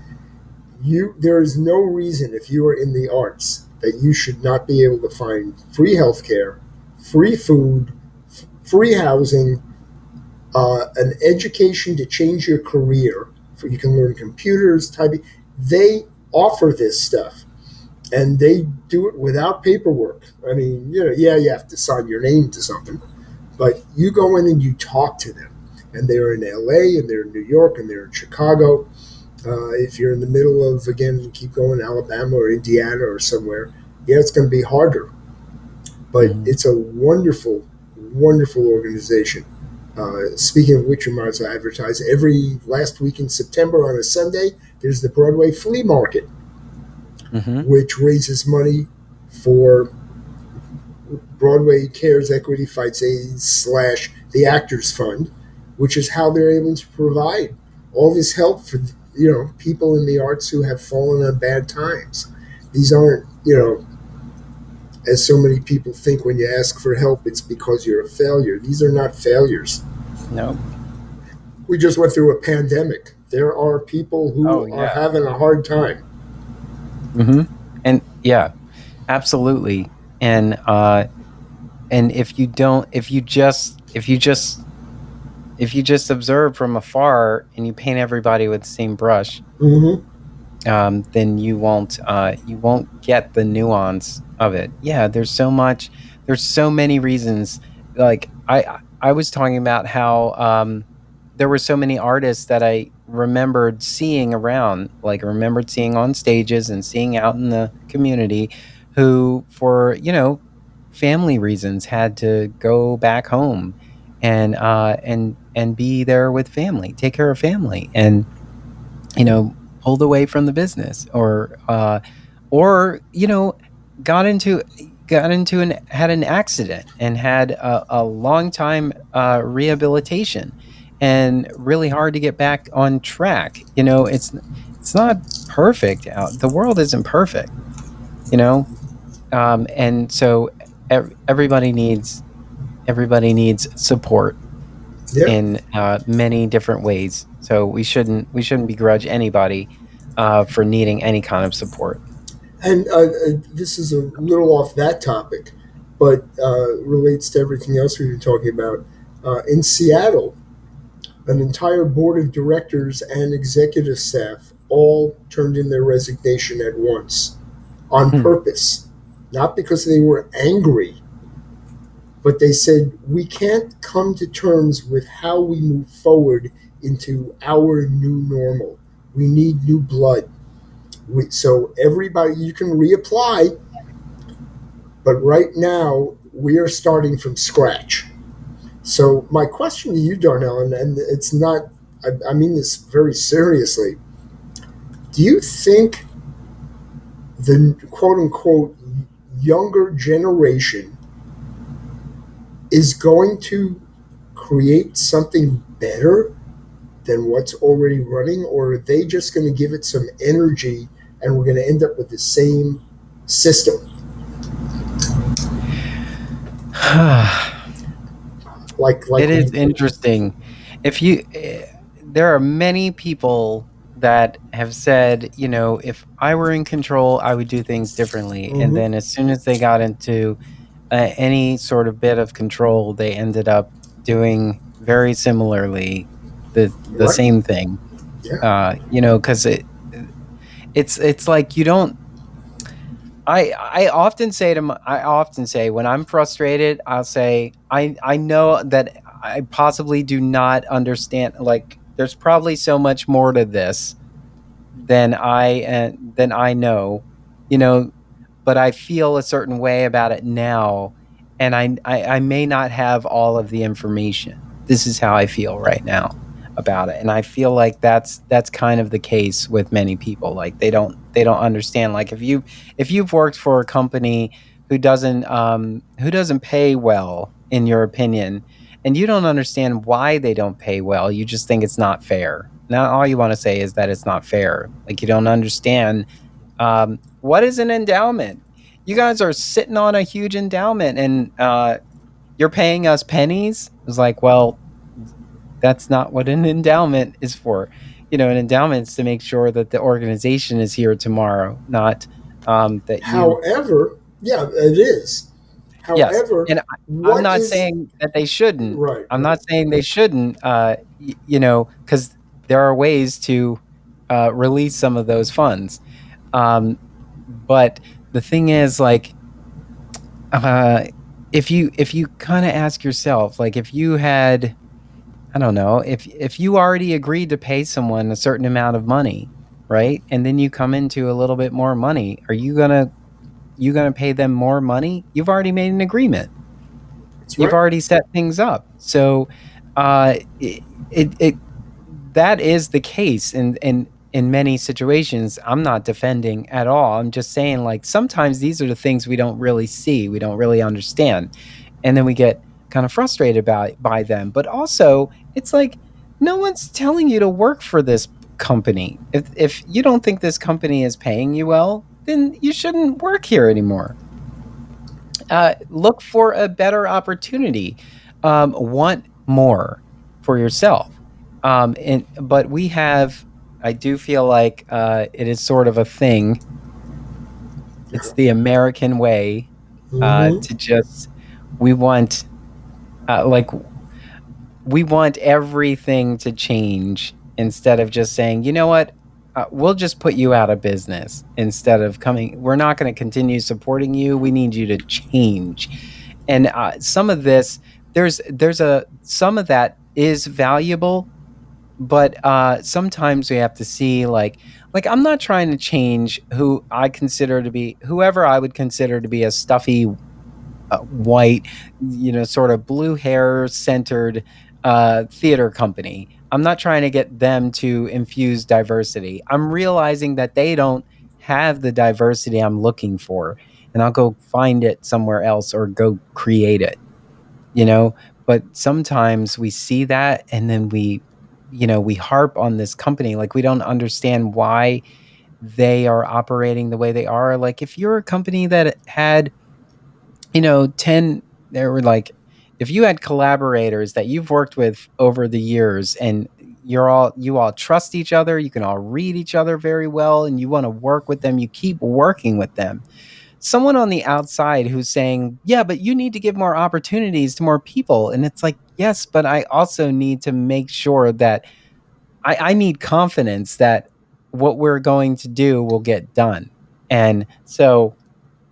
There is no reason if you are in the arts that you should not be able to find free healthcare, free food, free housing, an education to change your career. You can learn computers, typing. They offer this stuff, and they do it without paperwork. I mean, yeah, you have to sign your name to something, but you go in and you talk to them, and they're in LA, and they're in New York, and they're in Chicago. If you're in the middle of, again, keep going, Alabama or Indiana or somewhere, yeah, it's going to be harder, but Mhm. it's a wonderful, wonderful organization. Speaking of which, we might as well advertise. Every last week in September on a Sunday, there's the Broadway Flea Market, Mhm. which raises money for Broadway Cares Equity Fights AIDS / the Actors Fund, which is how they're able to provide all this help for people in the arts who have fallen on bad times. These aren't, as so many people think when you ask for help, it's because you're a failure. These are not failures. Nope. We just went through a pandemic. There are people Oh who are yeah. having a hard time. And yeah, absolutely. And if you just observe from afar, and you paint everybody with the same brush, Mm-hmm. then you won't get the nuance of it. Yeah, there's so many reasons. Like, I was talking about how there were so many artists that I remembered seeing around, like remembered seeing on stages and seeing out in the community, who, for family reasons, had to go back home and be there with family, take care of family, and you know pulled away from the business, or got into and had an accident and had a long time rehabilitation and really hard to get back on track. It's not perfect out. The world isn't perfect, you know, and so everybody needs support Yeah. in many different ways. So we shouldn't begrudge anybody for needing any kind of support. And this is a little off that topic, but relates to everything else we've been talking about. In Seattle, an entire board of directors and executive staff all turned in their resignation at once on Hmm. purpose, not because they were angry, but they said, we can't come to terms with how we move forward into our new normal. We need new blood. So everybody, you can reapply, but right now we are starting from scratch. So my question to you, Darnell, and it's not, I mean this very seriously. Do you think the quote unquote younger generation is going to create something better than what's already running, or are they just going to give it some energy and we're going to end up with the same system? Like It is interesting. If you, there are many people that have said, if I were in control, I would do things differently. And mm-hmm, then as soon as they got into any sort of bit of control, they ended up doing very similarly the right, same thing. yeah. Because it's like you don't. I often say when I'm frustrated, I'll say I know that I possibly do not understand. Like there's probably so much more to this than I know, you know, but I feel a certain way about it now, and I may not have all of the information. This is how I feel right now about it, and I feel like that's kind of the case with many people. Like they don't understand. Like if you've worked for a company who doesn't pay well, in your opinion, and you don't understand why they don't pay well, you just think it's not fair. Now all you want to say is that it's not fair. Like you don't understand what is an endowment. You guys are sitting on a huge endowment, and you're paying us pennies. It's like, well, that's not what an endowment is for. An endowment is to make sure that the organization is here tomorrow, not that you. However, yeah, it is. Yes, However, and I'm what not is saying that they shouldn't. right, I'm right. not saying they shouldn't. Because there are ways to release some of those funds. But the thing is, like, uh, if you kind of ask yourself, like, if you had, I don't know, if you already agreed to pay someone a certain amount of money, right, and then you come into a little bit more money, are you gonna pay them more money? You've already made an agreement. That's You've right. already set things up. So, it that is the case in many situations. I'm not defending at all. I'm just saying, like, sometimes these are the things we don't really see, we don't really understand, and then we get kind of frustrated by them. But also, it's like no one's telling you to work for this company. If you don't think this company is paying you well, then you shouldn't work here anymore. Look for a better opportunity. Want more for yourself. But I do feel like it is sort of a thing. Yeah. It's the American way Mm-hmm. to just, we want, like, we want everything to change instead of just saying, you know what, we'll just put you out of business instead of coming. We're not going to continue supporting you. We need you to change. And some of this, there's a some of that is valuable, but sometimes we have to see, like I'm not trying to change whoever I would consider to be a stuffy white, sort of blue hair centered theater company. I'm not trying to get them to infuse diversity. I'm realizing that they don't have the diversity I'm looking for, and I'll go find it somewhere else or go create it, you know? But sometimes we see that and then we harp on this company like we don't understand why they are operating the way they are. Like if you're a company that had 10, there were like, if you had collaborators that you've worked with over the years and you all trust each other, you can all read each other very well, and you want to work with them, you keep working with them. Someone on the outside who's saying, yeah, but you need to give more opportunities to more people. And it's like, yes, but I also need to make sure that I need confidence that what we're going to do will get done. And so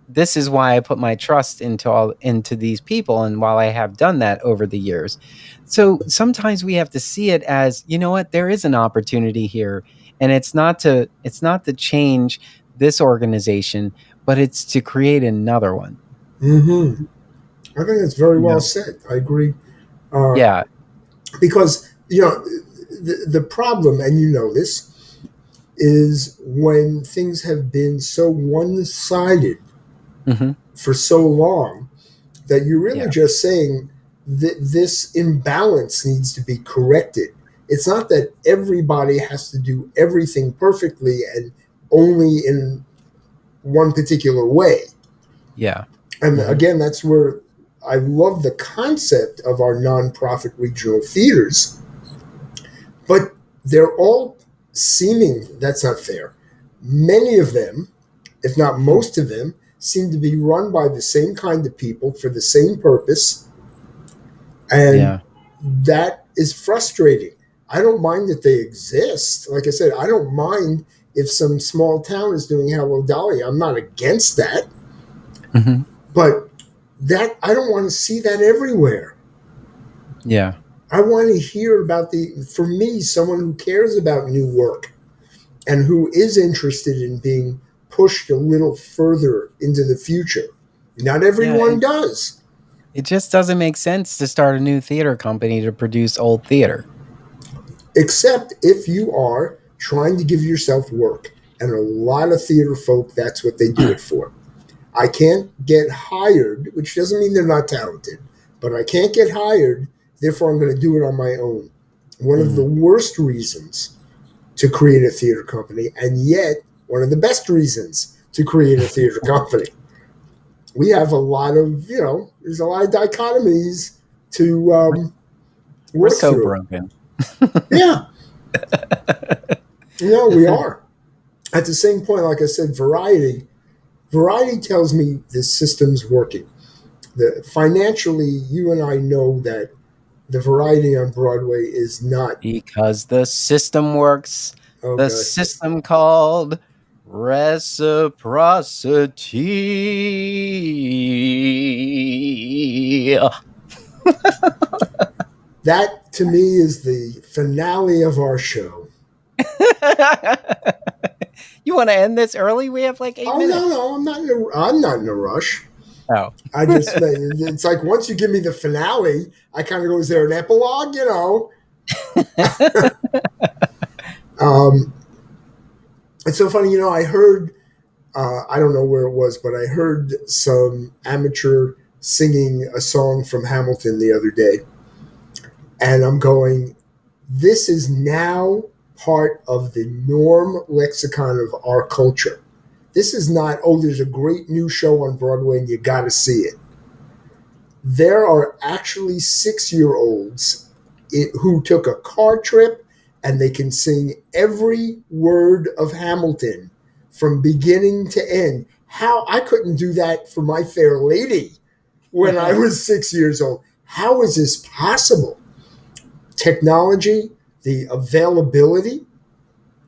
this is why I put my trust into these people, and while I have done that over the years. So sometimes we have to see it as, you know what, there is an opportunity here, and it's not to change this organization, but it's to create another one. Mm-hmm. I think that's very well Yeah. said. I agree. Uh, Yeah. because, the problem, and you know this, is when things have been so one sided Hmm. for so long that you're really Yeah. just saying that this imbalance needs to be corrected. It's not that everybody has to do everything perfectly and only in one particular way. Yeah. And Hmm. again, that's where I love the concept of our nonprofit regional theaters, but they're all seeming, that's not fair. Many of them, if not most of them, seem to be run by the same kind of people for the same purpose. And Yeah. that is frustrating. I don't mind that they exist. Like I said, I don't mind if some small town is doing Hello Dolly. I'm not against that. Hmm. But that I don't want to see that everywhere. Yeah. I want to hear about for me, someone who cares about new work and who is interested in being pushed a little further into the future. Not Yeah. everyone does. It just doesn't make sense to start a new theater company to produce old theater. Except if you are trying to give yourself work. And a lot of theater folk, that's what they do it for. I can't get hired, which doesn't mean they're not talented, but I can't get hired, therefore I'm going to do it on my own. One of the Mm. worst reasons to create a theater company, and yet one of the best reasons to create a theater company. We have a lot of, there's a lot of dichotomies to We're work so through. broken. Yeah, we are. At the same point, like I said, variety tells me the system's working. Financially, you and I know that the variety on Broadway is not. Because the system works. Oh The god, system called reciprocity. that to me is the finale of our show. You want to end this early? We have like eight Oh no, minutes. no, I'm not in a rush. Oh. I just it's like once you give me the finale, I kind of go, is there an epilogue? Um, it's so funny. I heard I don't know where it was, but I heard some amateur singing a song from Hamilton the other day, and I'm going, this is now part of the norm lexicon of our culture. This is not, oh, there's a great new show on Broadway and you got to see it. There are actually 6-year olds who took a car trip and they can sing every word of Hamilton from beginning to end. How I couldn't do that for My Fair Lady when I was 6 years old. How is this possible? Technology, the availability,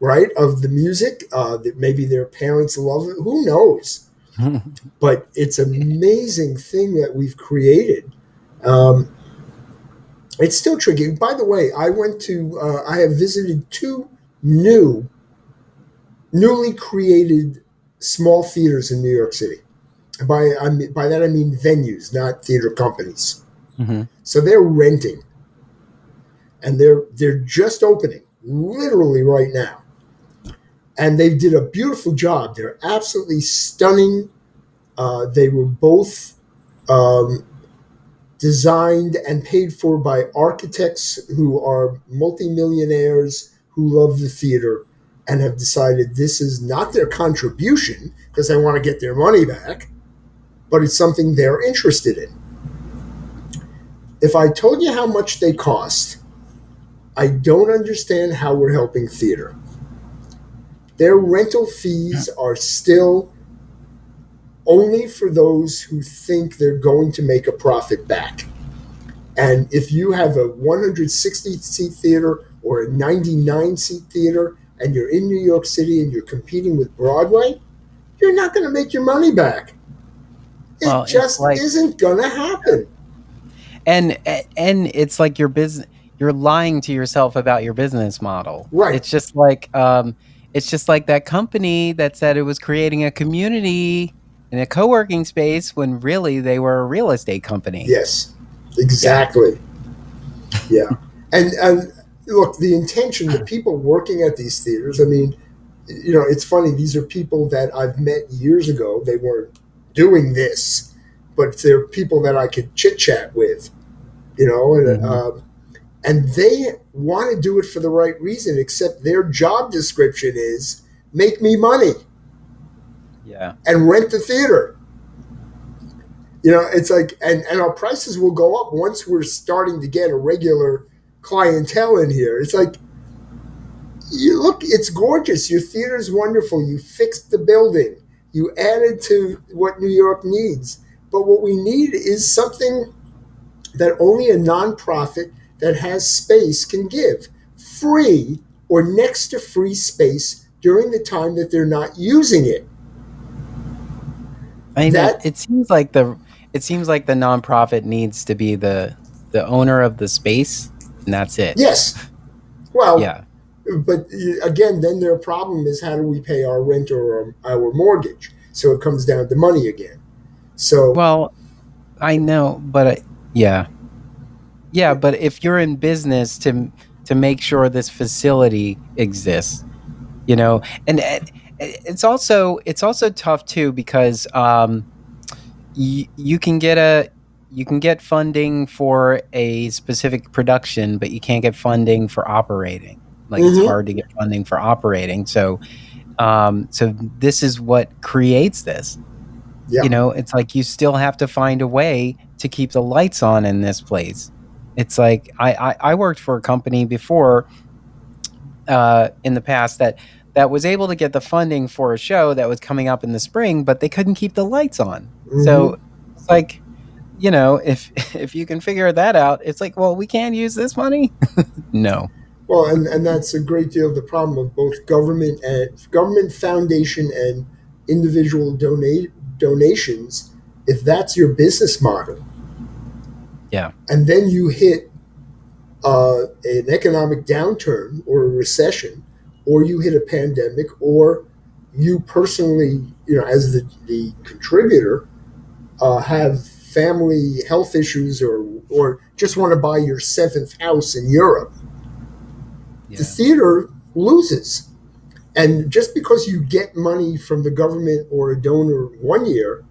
right, of the music that maybe their parents love it. Who knows? But it's an amazing thing that we've created. Um, it's still tricky. By the way, I have visited two new, newly created small theaters in New York City. By that I mean venues, not theater companies. Hmm. So they're renting. and they're just opening literally right now, and they did a beautiful job. They're absolutely stunning. They were both um, designed and paid for by architects who are multimillionaires who love the theater and have decided this is not their contribution because they want to get their money back, but it's something they're interested in. If I told you how much they cost, I don't understand how we're helping theater. Their rental fees are still only for those who think they're going to make a profit back. And if you have a 160-seat theater or a 99-seat theater and you're in New York City and you're competing with Broadway, you're not going to make your money back. It just isn't going to happen. And it's like your business. You're lying to yourself about your business model. Right. It's just like that company that said it was creating a community in a co-working space when really they were a real estate company. Yes, exactly. Yeah. And look, the intention, the people working at these theaters, I mean, it's funny. These are people that I've met years ago. They weren't doing this, but they're people that I could chit chat with, and they want to do it for the right reason, except their job description is make me money. Yeah. And rent the theater. It's like, and our prices will go up once we're starting to get a regular clientele in here. It's like, look, it's gorgeous. Your theater is wonderful. You fixed the building. You added to what New York needs. But what we need is something that only a nonprofit that has space can give. Free or next to free space during the time that they're not using it. I mean, it seems like the nonprofit needs to be the owner of the space, and that's it. Yes. Well, yeah. But again, then their problem is how do we pay our rent or our mortgage? So it comes down to money again. So well, I know, but yeah, but if you're in business to make sure this facility exists, and it's also tough too because you can get funding for a specific production, but you can't get funding for operating. Like it's hard to get funding for operating. So this is what creates this. Yeah. It's like you still have to find a way to keep the lights on in this place. It's like I worked for a company before in the past that was able to get the funding for a show that was coming up in the spring, but they couldn't keep the lights on. So it's like, if you can figure that out, it's like, well, we can't use this money. No. Well, and that's a great deal of the problem of both government foundation and individual donations. If that's your business model, yeah, and then you hit an economic downturn or a recession, or you hit a pandemic, or you personally, as the contributor, have family health issues, or just want to buy your seventh house in Europe. The theater loses. And just because you get money from the government or a donor one year,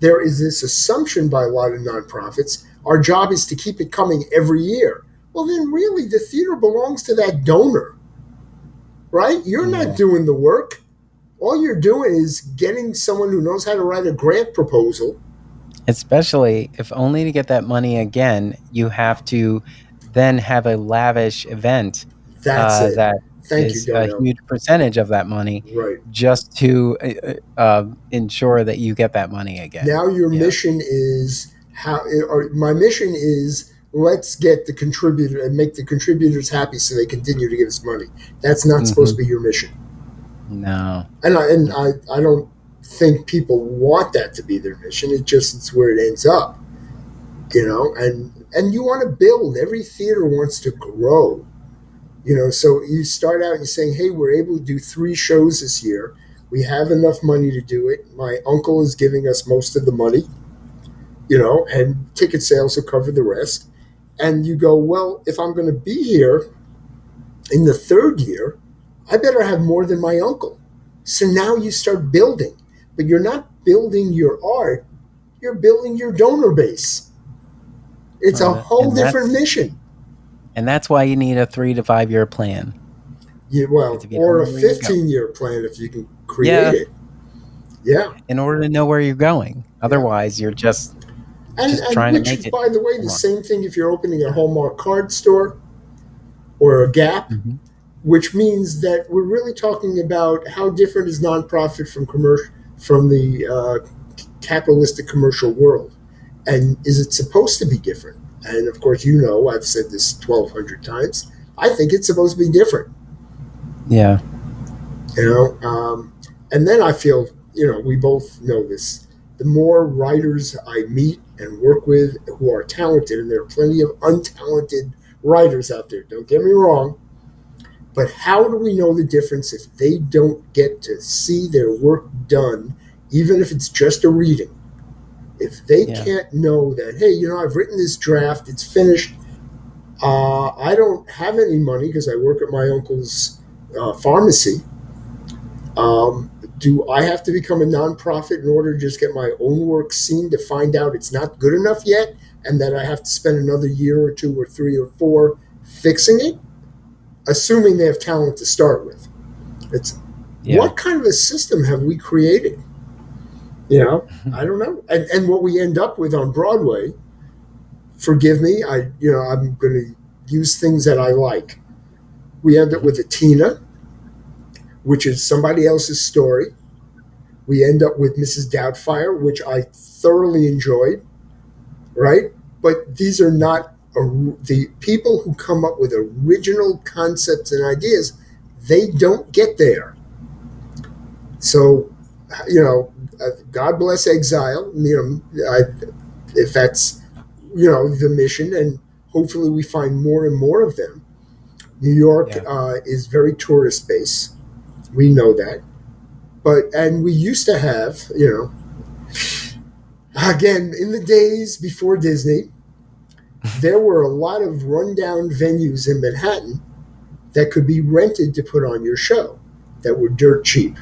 there is this assumption by a lot of nonprofits, our job is to keep it coming every year. Well, then really the theater belongs to that donor, right? You're not doing the work. All you're doing is getting someone who knows how to write a grant proposal. Especially if only to get that money again, you have to then have a lavish event. That's it. That Thank is you, a huge percentage of that money, right? Just to ensure that you get that money again. Now your mission is my mission is let's get the contributor and make the contributors happy so they continue to give us money. That's not supposed to be your mission. No. And I don't think people want that to be their mission. It's where it ends up, and you want to build. Every theater wants to grow. So you start out and you're saying, hey, we're able to do 3 shows this year. We have enough money to do it. My uncle is giving us most of the money, and ticket sales will cover the rest. And you go, well, if I'm going to be here in the third year, I better have more than my uncle. So now you start building, but you're not building your art, you're building your donor base. It's a whole different mission. And that's why you need a 3 to 5 year plan. Yeah, well, or a 15-year plan if you can create it. Yeah. In order to know where you're going. Otherwise, you're just trying to make it. Which is, by the way, the same thing if you're opening a Hallmark card store or a Gap, which means that we're really talking about how different is nonprofit from the capitalistic commercial world. And is it supposed to be different? And of course, I've said this 1,200 times. I think it's supposed to be different. Yeah. And then I feel, we both know this. The more writers I meet and work with who are talented, and there are plenty of untalented writers out there, don't get me wrong, but how do we know the difference if they don't get to see their work done, even if it's just a reading? If they can't know that, hey, I've written this draft, it's finished, I don't have any money because I work at my uncle's pharmacy. Do I have to become a nonprofit in order to just get my own work seen to find out it's not good enough yet and that I have to spend another year or 2 or 3 or 4 fixing it? Assuming they have talent to start with. What kind of a system have we created? I don't know. And what we end up with on Broadway, forgive me, I'm going to use things that I like. We end up with a Tina, which is somebody else's story. We end up with Mrs. Doubtfire, which I thoroughly enjoyed, right? But these are not the people who come up with original concepts and ideas. They don't get there. So, God bless exile, if that's, the mission, and hopefully we find more and more of them. New York is very tourist-based. We know that. And we used to have, again, in the days before Disney, there were a lot of rundown venues in Manhattan that could be rented to put on your show that were dirt cheap.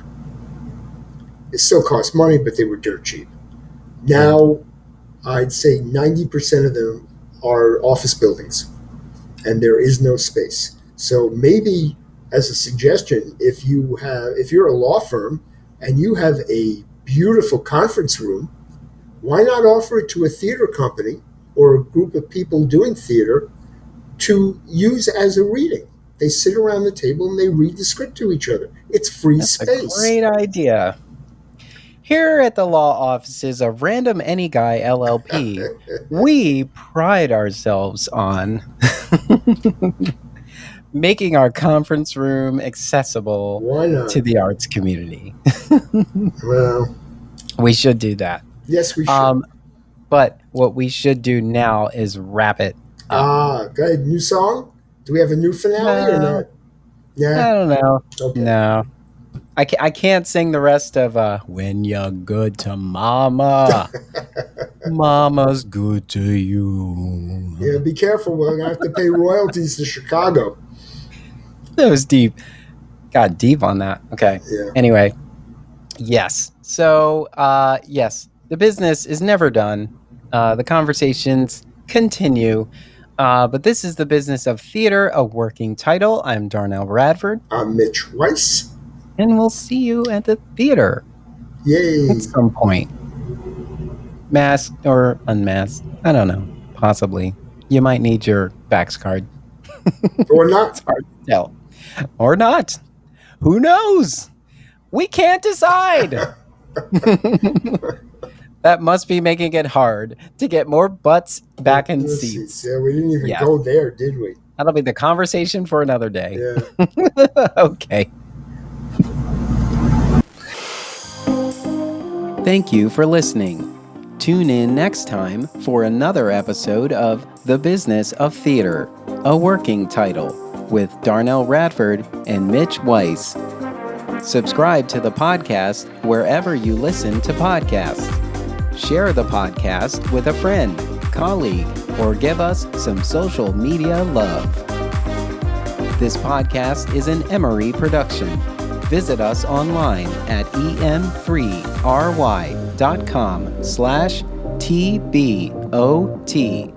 It still cost money, but they were dirt cheap. Now, I'd say 90% of them are office buildings, and there is no space. So maybe, as a suggestion, if you're a law firm and you have a beautiful conference room, why not offer it to a theater company or a group of people doing theater to use as a reading? They sit around the table and they read the script to each other. It's free space. That's a great idea. Here at the law offices of Random Any Guy LLP, we pride ourselves on making our conference room accessible to the arts community. Well, we should do that. Yes, we should. But what we should do now is wrap it up. Go ahead. New song? Do we have a new finale or not? Yeah. I don't know. Okay. No. I can't sing the rest of When You're Good to Mama. Mama's good to you. Yeah, be careful. We're going to have to pay royalties to Chicago. That was deep. Got deep on that. Okay. Yeah. Anyway. Yes. So, yes, the business is never done. The conversations continue. But this is The Business of Theater, a working title. I'm Darnell Radford. I'm Mitch Weiss. And we'll see you at the theater. Yay. At some point. Masked or unmasked. I don't know. Possibly. You might need your Vax card. Or not. It's hard to tell. Or not. Who knows? We can't decide. That must be making it hard to get more butts back in seats. Yeah, we didn't even go there, did we? That'll be the conversation for another day. Yeah. Okay. Thank you for listening. Tune in next time for another episode of The Business of Theater, a working title, with Darnell Radford and Mitch Weiss. Subscribe to the podcast wherever you listen to podcasts. Share the podcast with a friend, colleague, or give us some social media love. This podcast is an Emory production. Visit us online at em3ry.com/TBOT.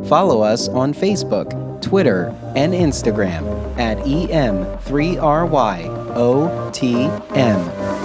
Follow us on Facebook, Twitter, and Instagram at EM3RYOTM.